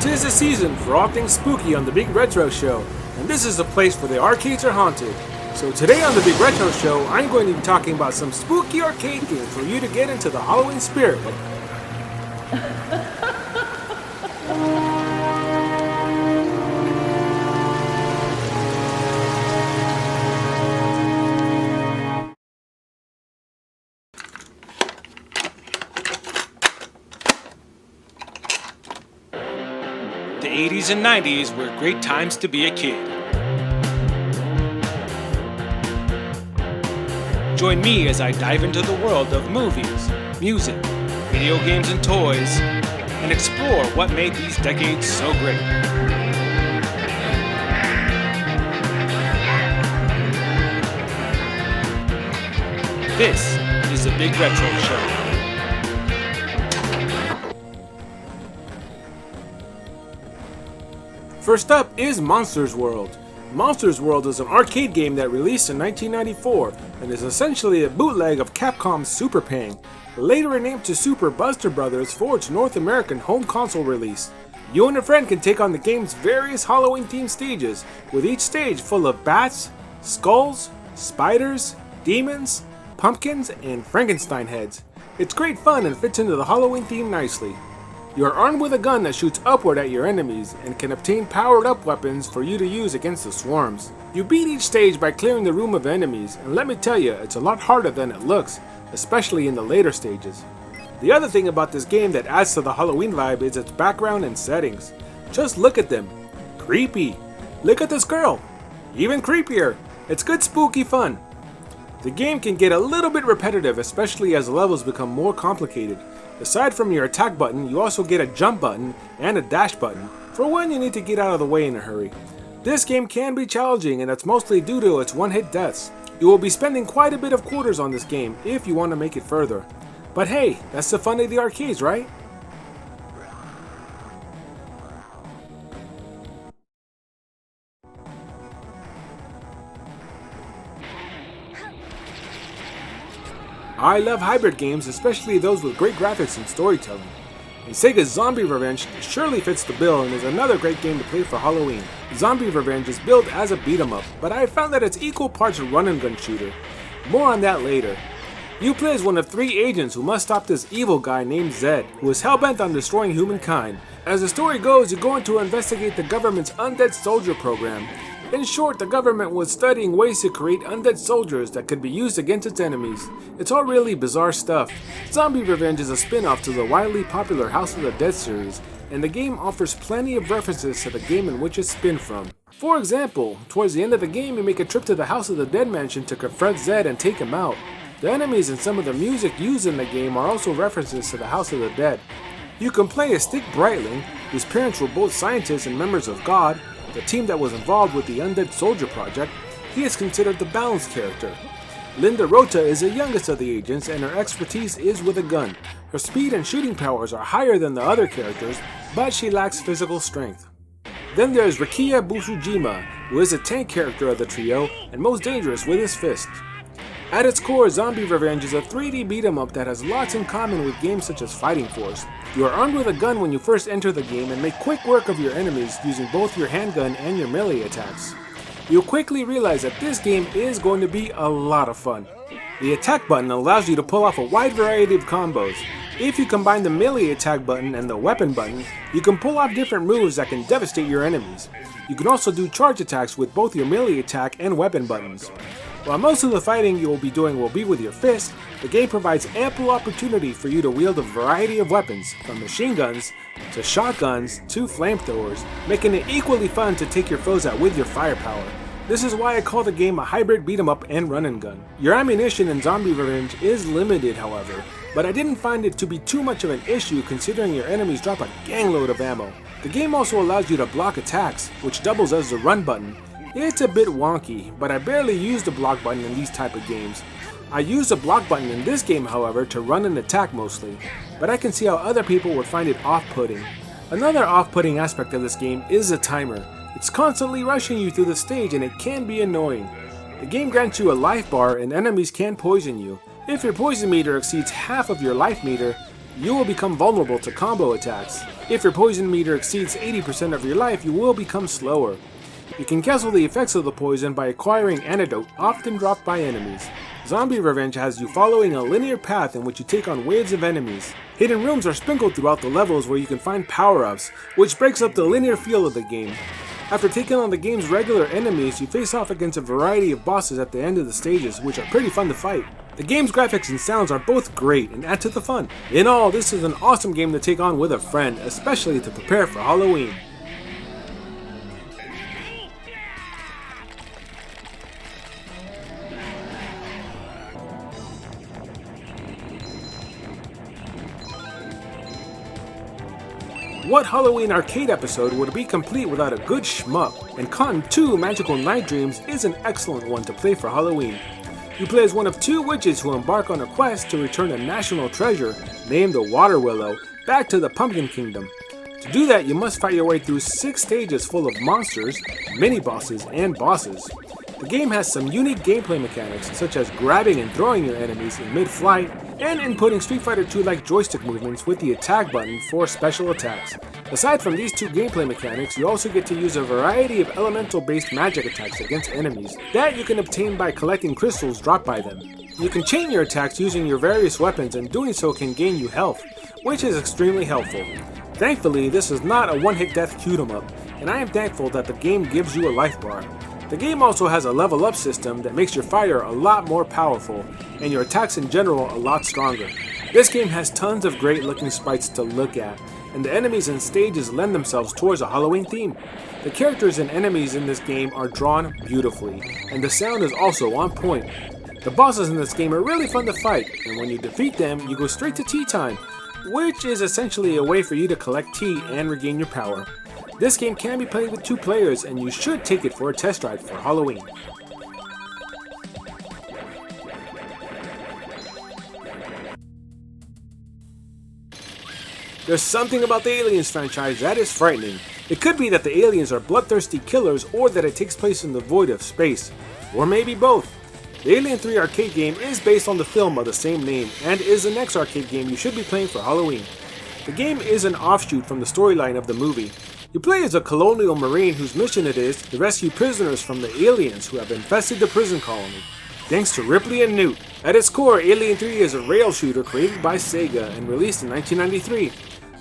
'Tis the season for all things spooky on the Big Retro Show, and this is the place where the arcades are haunted. So today on the Big Retro Show, I'm going to be talking about some spooky arcade games for you to get into the Halloween spirit. The 80s and 90s were great times to be a kid. Join me as I dive into the world of movies, music, video games and toys, and explore what made these decades so great. This is the Big Retro Show. First up is Monsters World. Monsters World is an arcade game that released in 1994 and is essentially a bootleg of Capcom's Super Pang, later renamed to Super Buster Brothers for its North American home console release. You and a friend can take on the game's various Halloween-themed stages, with each stage full of bats, skulls, spiders, demons, pumpkins, and Frankenstein heads. It's great fun and fits into the Halloween theme nicely. You are armed with a gun that shoots upward at your enemies and can obtain powered-up weapons for you to use against the swarms. You beat each stage by clearing the room of enemies, and let me tell you, it's a lot harder than it looks, especially in the later stages. The other thing about this game that adds to the Halloween vibe is its background and settings. Just look at them. Creepy. Look at this girl. Even creepier. It's good spooky fun. The game can get a little bit repetitive, especially as the levels become more complicated. Aside from your attack button, you also get a jump button and a dash button for when you need to get out of the way in a hurry. This game can be challenging, and that's mostly due to its one-hit deaths. You will be spending quite a bit of quarters on this game if you want to make it further. But hey, that's the fun of the arcades, right? I love hybrid games, especially those with great graphics and storytelling. And Sega's Zombie Revenge surely fits the bill and is another great game to play for Halloween. Zombie Revenge is billed as a beat-em-up, but I found that it's equal parts a run-and-gun shooter. More on that later. You play as one of 3 agents who must stop this evil guy named Zed, who is hell-bent on destroying humankind. As the story goes, you're going to investigate the government's undead soldier program. In short, the government was studying ways to create undead soldiers that could be used against its enemies. It's all really bizarre stuff. Zombie Revenge is a spin-off to the widely popular House of the Dead series, and the game offers plenty of references to the game in which it's spun from. For example, towards the end of the game you make a trip to the House of the Dead mansion to confront Zed and take him out. The enemies and some of the music used in the game are also references to the House of the Dead. You can play as Stick Brightling, whose parents were both scientists and members of God. The team that was involved with the Undead Soldier Project. He is considered the balanced character. Linda Rota is the youngest of the agents, and her expertise is with a gun. Her speed and shooting powers are higher than the other characters, but she lacks physical strength. Then there's Rikiya Busujima, who is a tank character of the trio and most dangerous with his fists. At its core, Zombie Revenge is a 3D beat-em-up that has lots in common with games such as Fighting Force. You are armed with a gun when you first enter the game and make quick work of your enemies using both your handgun and your melee attacks. You'll quickly realize that this game is going to be a lot of fun. The attack button allows you to pull off a wide variety of combos. If you combine the melee attack button and the weapon button, you can pull off different moves that can devastate your enemies. You can also do charge attacks with both your melee attack and weapon buttons. While most of the fighting you will be doing will be with your fist, the game provides ample opportunity for you to wield a variety of weapons, from machine guns to shotguns to flamethrowers, making it equally fun to take your foes out with your firepower. This is why I call the game a hybrid beat-em-up and run-and-gun. Your ammunition in Zombie Revenge is limited, however, but I didn't find it to be too much of an issue considering your enemies drop a gangload of ammo. The game also allows you to block attacks, which doubles as the run button. It's a bit wonky, but I barely use the block button in these type of games. I use the block button in this game, however, to run and attack mostly, but I can see how other people would find it off-putting. Another off-putting aspect of this game is the timer. It's constantly rushing you through the stage and it can be annoying. The game grants you a life bar and enemies can poison you. If your poison meter exceeds half of your life meter, you will become vulnerable to combo attacks. If your poison meter exceeds 80% of your life, you will become slower. You can cancel the effects of the poison by acquiring antidote, often dropped by enemies. Zombie Revenge has you following a linear path in which you take on waves of enemies. Hidden rooms are sprinkled throughout the levels where you can find power-ups, which breaks up the linear feel of the game. After taking on the game's regular enemies, you face off against a variety of bosses at the end of the stages, which are pretty fun to fight. The game's graphics and sounds are both great and add to the fun. In all, this is an awesome game to take on with a friend, especially to prepare for Halloween. What Halloween arcade episode would be complete without a good shmup? And Con 2 Magical Night Dreams is an excellent one to play for Halloween. You play as one of two witches who embark on a quest to return a national treasure, named the Water Willow, back to the Pumpkin Kingdom. To do that, you must fight your way through 6 stages full of monsters, mini-bosses, and bosses. The game has some unique gameplay mechanics, such as grabbing and throwing your enemies in mid-flight, and inputting Street Fighter II-like joystick movements with the attack button for special attacks. Aside from these two gameplay mechanics, you also get to use a variety of elemental-based magic attacks against enemies that you can obtain by collecting crystals dropped by them. You can chain your attacks using your various weapons, and doing so can gain you health, which is extremely helpful. Thankfully, this is not a one-hit death shoot-'em-up, and I am thankful that the game gives you a life bar. The game also has a level up system that makes your fire a lot more powerful, and your attacks in general a lot stronger. This game has tons of great looking sprites to look at, and the enemies and stages lend themselves towards a Halloween theme. The characters and enemies in this game are drawn beautifully, and the sound is also on point. The bosses in this game are really fun to fight, and when you defeat them, you go straight to tea time, which is essentially a way for you to collect tea and regain your power. This game can be played with 2 players, and you should take it for a test ride for Halloween. There's something about the Aliens franchise that is frightening. It could be that the aliens are bloodthirsty killers, or that it takes place in the void of space, or maybe both. The Alien 3 arcade game is based on the film of the same name, and is the next arcade game you should be playing for Halloween. The game is an offshoot from the storyline of the movie. You play as a colonial marine whose mission it is to rescue prisoners from the aliens who have infested the prison colony. Thanks to Ripley and Newt. At its core, Alien 3 is a rail shooter created by Sega and released in 1993.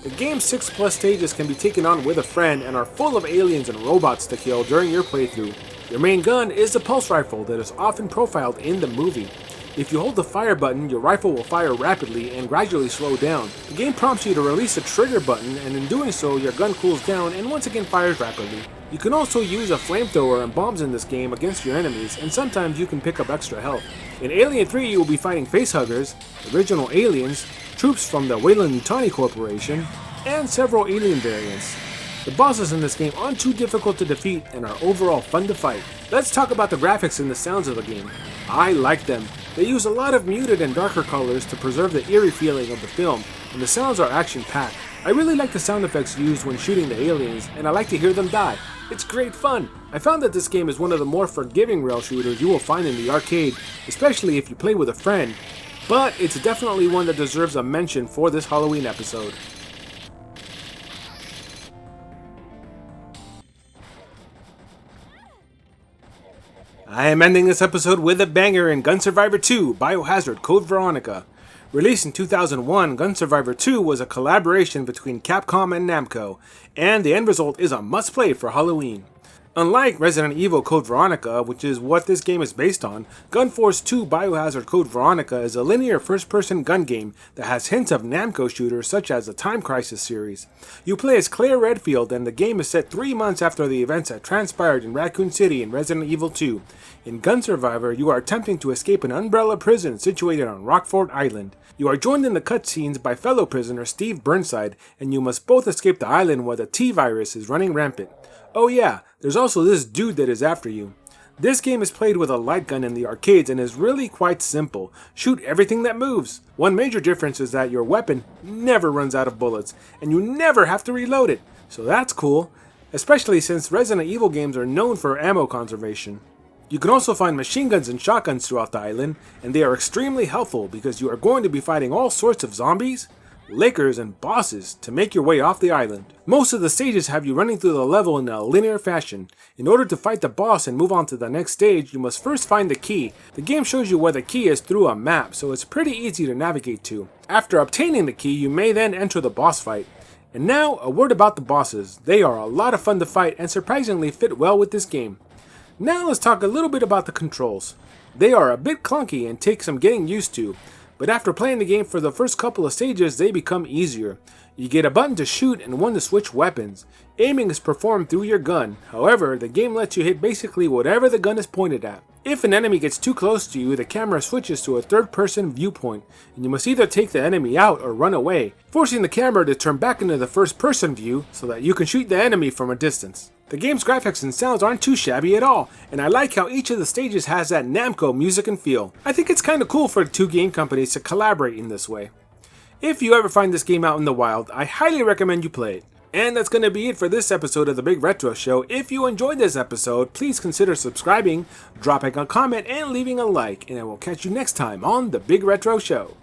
The game's 6+ stages can be taken on with a friend and are full of aliens and robots to kill during your playthrough. Your main gun is the pulse rifle that is often profiled in the movie. If you hold the fire button, your rifle will fire rapidly and gradually slow down. The game prompts you to release the trigger button, and in doing so, your gun cools down and once again fires rapidly. You can also use a flamethrower and bombs in this game against your enemies, and sometimes you can pick up extra health. In Alien 3, you will be fighting facehuggers, original aliens, troops from the Weyland-Yutani Corporation, and several alien variants. The bosses in this game aren't too difficult to defeat and are overall fun to fight. Let's talk about the graphics and the sounds of the game. I like them. They use a lot of muted and darker colors to preserve the eerie feeling of the film, and the sounds are action-packed. I really like the sound effects used when shooting the aliens, and I like to hear them die. It's great fun. I found that this game is one of the more forgiving rail shooters you will find in the arcade, especially if you play with a friend, but it's definitely one that deserves a mention for this Halloween episode. I am ending this episode with a banger in Gun Survivor 2 Biohazard Code Veronica. Released in 2001, Gun Survivor 2 was a collaboration between Capcom and Namco, and the end result is a must-play for Halloween. Unlike Resident Evil Code Veronica, which is what this game is based on, Gun Force 2 Biohazard Code Veronica is a linear first-person gun game that has hints of Namco shooters such as the Time Crisis series. You play as Claire Redfield, and the game is set 3 months after the events that transpired in Raccoon City in Resident Evil 2. In Gun Survivor, you are attempting to escape an umbrella prison situated on Rockford Island. You are joined in the cutscenes by fellow prisoner Steve Burnside, and you must both escape the island while the T-Virus is running rampant. Oh yeah, there's also this dude that is after you. This game is played with a light gun in the arcades and is really quite simple. Shoot everything that moves. One major difference is that your weapon never runs out of bullets, and you never have to reload it. So that's cool, especially since Resident Evil games are known for ammo conservation. You can also find machine guns and shotguns throughout the island, and they are extremely helpful because you are going to be fighting all sorts of zombies, liquors, and bosses to make your way off the island. Most of the stages have you running through the level in a linear fashion. In order to fight the boss and move on to the next stage, you must first find the key. The game shows you where the key is through a map, so it's pretty easy to navigate to. After obtaining the key, you may then enter the boss fight. And now, a word about the bosses. They are a lot of fun to fight and surprisingly fit well with this game. Now let's talk a little bit about the controls. They are a bit clunky and take some getting used to, but after playing the game for the first couple of stages, they become easier. You get a button to shoot and one to switch weapons. Aiming is performed through your gun. However, the game lets you hit basically whatever the gun is pointed at. If an enemy gets too close to you, the camera switches to a third-person viewpoint, and you must either take the enemy out or run away, forcing the camera to turn back into the first-person view so that you can shoot the enemy from a distance. The game's graphics and sounds aren't too shabby at all, and I like how each of the stages has that Namco music and feel. I think it's kinda cool for the two game companies to collaborate in this way. If you ever find this game out in the wild, I highly recommend you play it. And that's going to be it for this episode of The Big Retro Show. If you enjoyed this episode, please consider subscribing, dropping a comment, and leaving a like, and I will catch you next time on The Big Retro Show.